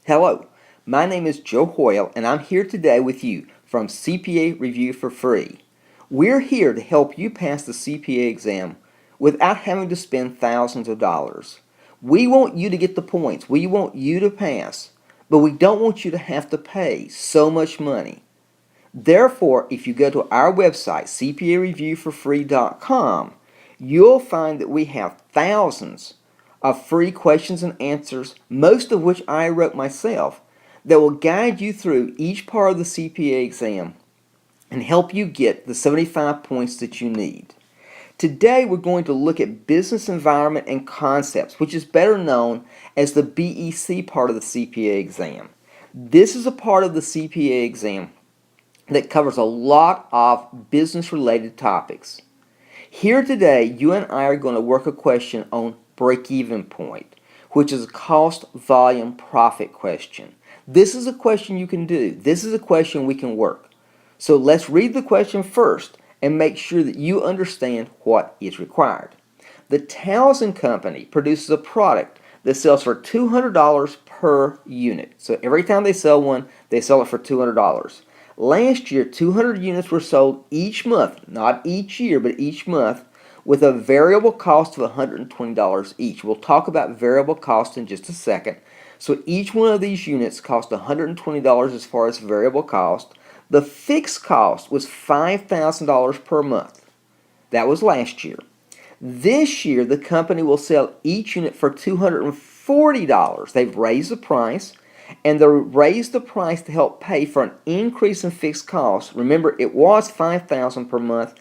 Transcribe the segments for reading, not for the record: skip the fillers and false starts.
Hello, my name is Joe Hoyle and I'm here today with you from CPA Review for Free. We're here to help you pass the CPA exam without having to spend thousands of dollars. We want you to get the points, we want you to pass, but we don't want you to have to pay so much money. Therefore, if you go to our website, cpareviewforfree.com, you'll find that we have thousands of free questions and answers, most of which I wrote myself, that will guide you through each part of the CPA exam and help you get the 75 points that you need. Today we're going to look at business environment and concepts, which is better known as the BEC part of the CPA exam. This is a part of the CPA exam that covers a lot of business-related topics. Here today, you and I are going to work a question on break-even point, which is a cost, volume, profit question. This is a question you can do. This is a question we can work. So let's read the question first and make sure that you understand what is required. The Townsend Company produces a product that sells for $200 per unit. So every time they sell one, they sell it for $200. Last year, 200 units were sold each month, not each year, but each month, with a variable cost of $120 each. We'll talk about variable cost in just a second. So each one of these units cost $120 as far as variable cost. The fixed cost was $5,000 per month. That was last year. This year, the company will sell each unit for $240. They've raised the price, and they raised the price to help pay for an increase in fixed costs. Remember, it was $5,000 per month.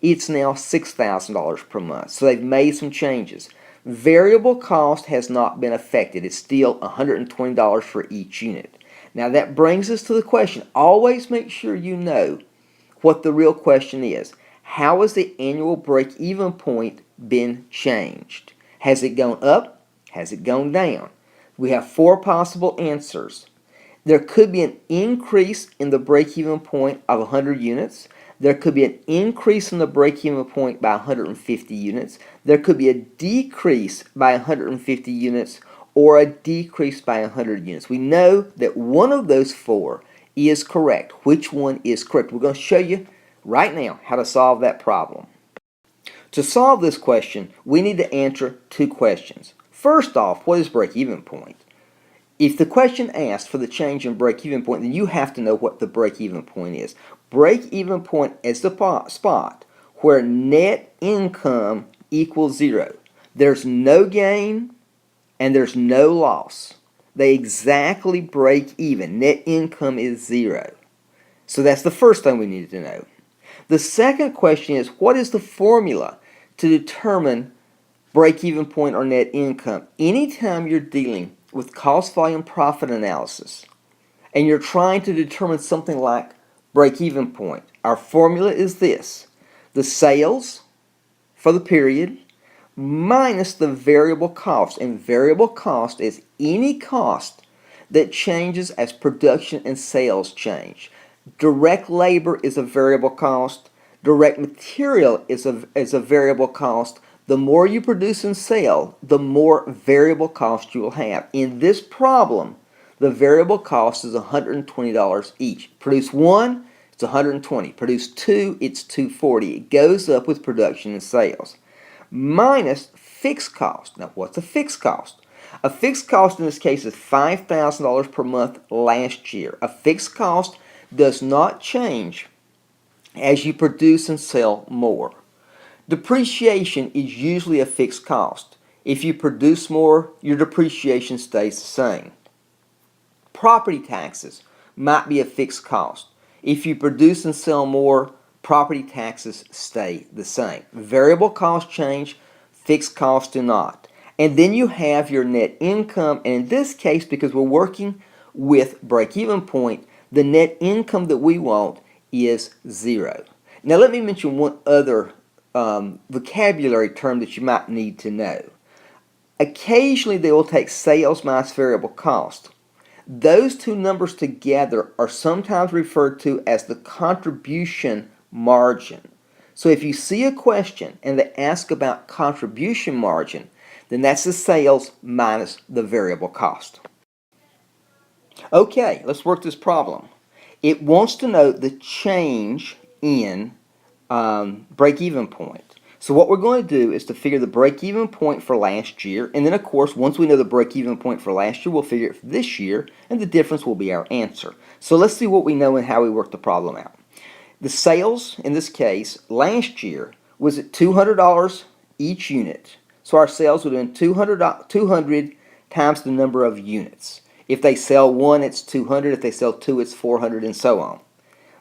It's now $6,000 per month. So they've made some changes. Variable cost has not been affected. It's still $120 for each unit. Now that brings us to the question. Always make sure you know what the real question is. How has the annual break-even point been changed? Has it gone up? Has it gone down? We have four possible answers. There could be an increase in the break-even point of 100 units. There could be an increase in the break-even point by 150 units. There could be a decrease by 150 units or a decrease by 100 units. We know that one of those four is correct. Which one is correct? We're going to show you right now how to solve that problem. To solve this question, we need to answer two questions. First off, what is break-even point? If the question asks for the change in break-even point, then you have to know what the break-even point is. Break-even point is the spot where net income equals zero. There's no gain and there's no loss. They exactly break even. Net income is zero. So that's the first thing we need to know. The second question is, what is the formula to determine break-even point or net income? Anytime you're dealing with cost, volume, profit analysis, and you're trying to determine something like break-even point, our formula is this: the sales for the period minus the variable cost. And variable cost is any cost that changes as production and sales change. Direct labor is a variable cost. Direct material is a variable cost. The more you produce and sell, the more variable cost you will have. In this problem, the variable cost is $120 each. Produce one, it's $120. Produce two, it's $240. It goes up with production and sales. Minus fixed cost. Now, what's a fixed cost? A fixed cost in this case is $5,000 per month last year. A fixed cost does not change as you produce and sell more. Depreciation is usually a fixed cost. If you produce more, your depreciation stays the same. Property taxes might be a fixed cost. If you produce and sell more, property taxes stay the same. Variable costs change, fixed costs do not. And then you have your net income, and in this case, because we're working with break-even point, the net income that we want is zero. Now let me mention one other vocabulary term that you might need to know. Occasionally they will take sales minus variable cost. Those two numbers together are sometimes referred to as the contribution margin. So if you see a question and they ask about contribution margin, then that's the sales minus the variable cost. Okay, let's work this problem. It wants to know the change in break-even point. So what we're going to do is to figure the break-even point for last year, and then of course once we know the break-even point for last year, we'll figure it for this year, and the difference will be our answer. So let's see what we know and how we work the problem out. The sales, in this case, last year was at $200 each unit. So our sales would have been 200 times the number of units. If they sell one, it's 200. If they sell two, it's 400, and so on.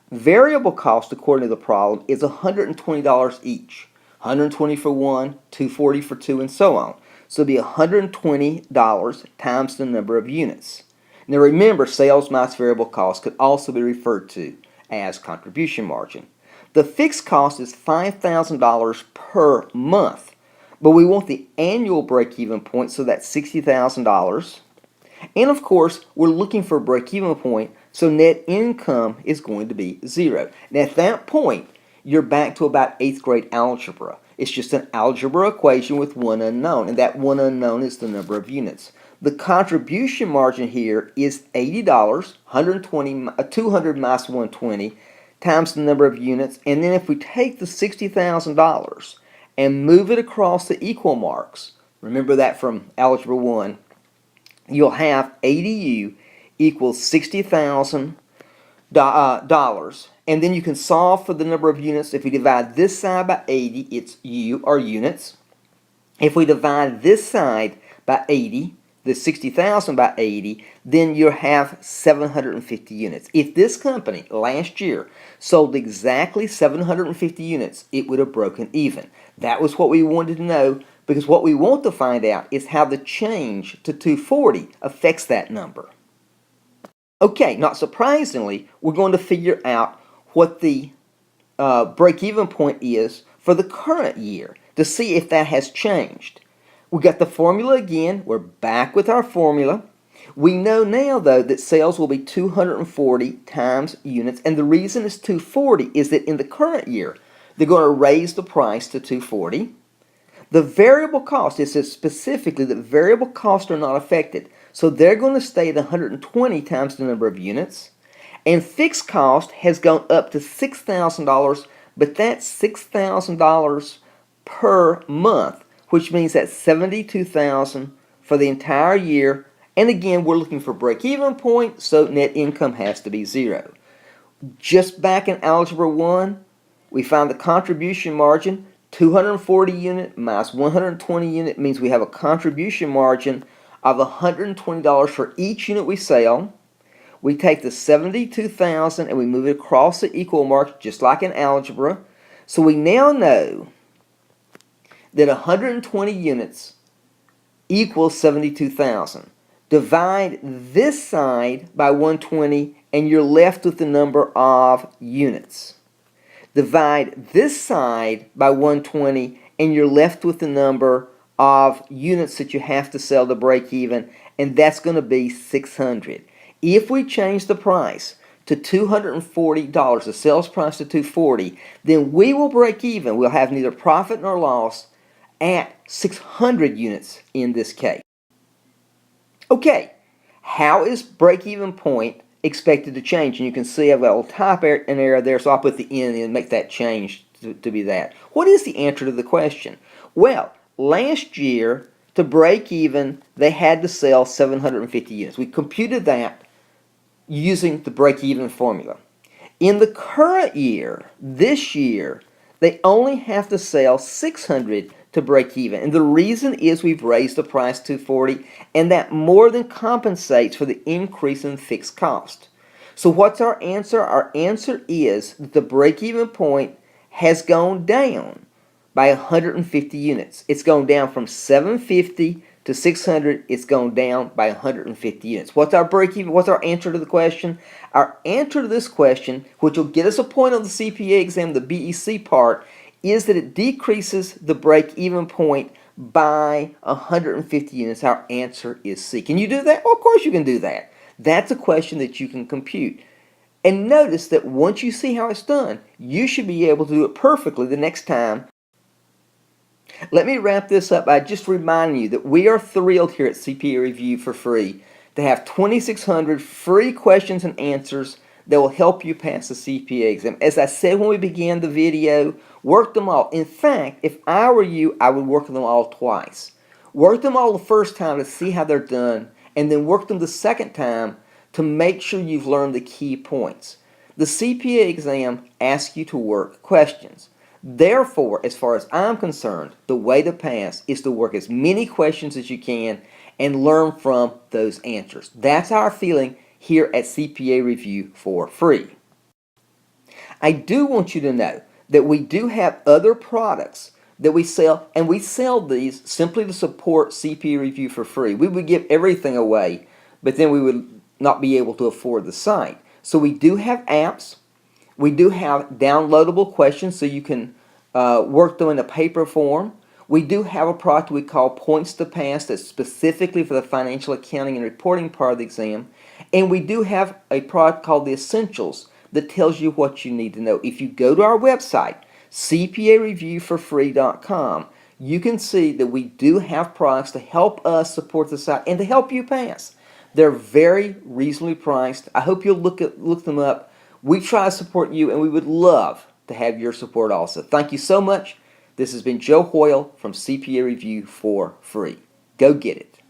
Variable cost, according to the problem, is $120 each. 120 for one, 240 for two, and so on. So it'll be $120 times the number of units. Now remember, sales minus variable cost could also be referred to as contribution margin. The fixed cost is $5,000 per month, but we want the annual break-even point, so that's $60,000. And of course, we're looking for a break-even point, so net income is going to be 0. Now at that point, you're back to about 8th grade algebra. It's just an algebra equation with one unknown, and that one unknown is the number of units. The contribution margin here is $80, 200 minus 120, times the number of units, and then if we take the $60,000 and move it across the equal marks, remember that from Algebra 1, you'll have ADU equals $60,000, and then you can solve for the number of units. If we divide this side by 80, it's U, or units. If we divide this side by 80, the 60,000 by 80, then you'll have 750 units. If this company last year sold exactly 750 units, it would have broken even. That was what we wanted to know, because what we want to find out is how the change to 240 affects that number. Okay, not surprisingly, we're going to figure out what the break-even point is for the current year to see if that has changed. We got the formula again. We're back with our formula. We know now, though, that sales will be 240 times units, and the reason it's 240 is that in the current year, they're going to raise the price to 240. The variable cost, it says specifically that variable costs are not affected, so they're going to stay at 120 times the number of units. And fixed cost has gone up to $6,000, but that's $6,000 per month, which means that's $72,000 for the entire year. And again, we're looking for break-even point, so net income has to be 0. Just back in Algebra 1, we found the contribution margin. 240 unit minus 120 unit means we have a contribution margin of $120 for each unit we sell. We take the 72,000 and we move it across the equal mark, just like in algebra. So we now know that 120 units equals 72,000. Divide this side by 120 and you're left with the number of units. Divide this side by 120 and you're left with the number of units that you have to sell to break even, and that's going to be 600. If we change the price to $240, the sales price to $240, then we will break even. We'll have neither profit nor loss at 600 units in this case. Okay, how is break-even point expected to change? And you can see I've got a little type an error there, so I'll put the N in and make that change to be that. What is the answer to the question? Well, last year, to break even, they had to sell 750 units. We computed that using the break-even formula. In the current year, this year, they only have to sell 600 to break even. And the reason is we've raised the price to $240, and that more than compensates for the increase in fixed cost. So what's our answer? Our answer is that the break-even point has gone down by 150 units. It's gone down from 750 to 600. It's gone down by 150 units. What's our break-even? What's our answer to the question? Our answer to this question, which will get us a point on the CPA exam, the BEC part, is that it decreases the break-even point by 150 units. Our answer is C. Can you do that? Well, of course you can do that. That's a question that you can compute. And notice that once you see how it's done, you should be able to do it perfectly the next time. Let me wrap this up by just reminding you that we are thrilled here at CPA Review for free to have 2,600 free questions and answers that will help you pass the CPA exam. As I said when we began the video, work them all. In fact, if I were you, I would work them all twice. Work them all the first time to see how they're done, and then work them the second time to make sure you've learned the key points. The CPA exam asks you to work questions. Therefore, as far as I'm concerned, the way to pass is to work as many questions as you can and learn from those answers. That's our feeling here at CPA Review for free. I do want you to know that we do have other products that we sell, and we sell these simply to support CPA Review for free. We would give everything away, but then we would not be able to afford the site. So we do have apps. We do have downloadable questions so you can work them in a paper form. We do have a product we call Points to Pass that's specifically for the financial accounting and reporting part of the exam. And we do have a product called the Essentials that tells you what you need to know. If you go to our website, cpareviewforfree.com, you can see that we do have products to help us support the site and to help you pass. They're very reasonably priced. I hope you'll look them up. We try to support you, and we would love to have your support also. Thank you so much. This has been Joe Hoyle from CPA Review for free. Go get it.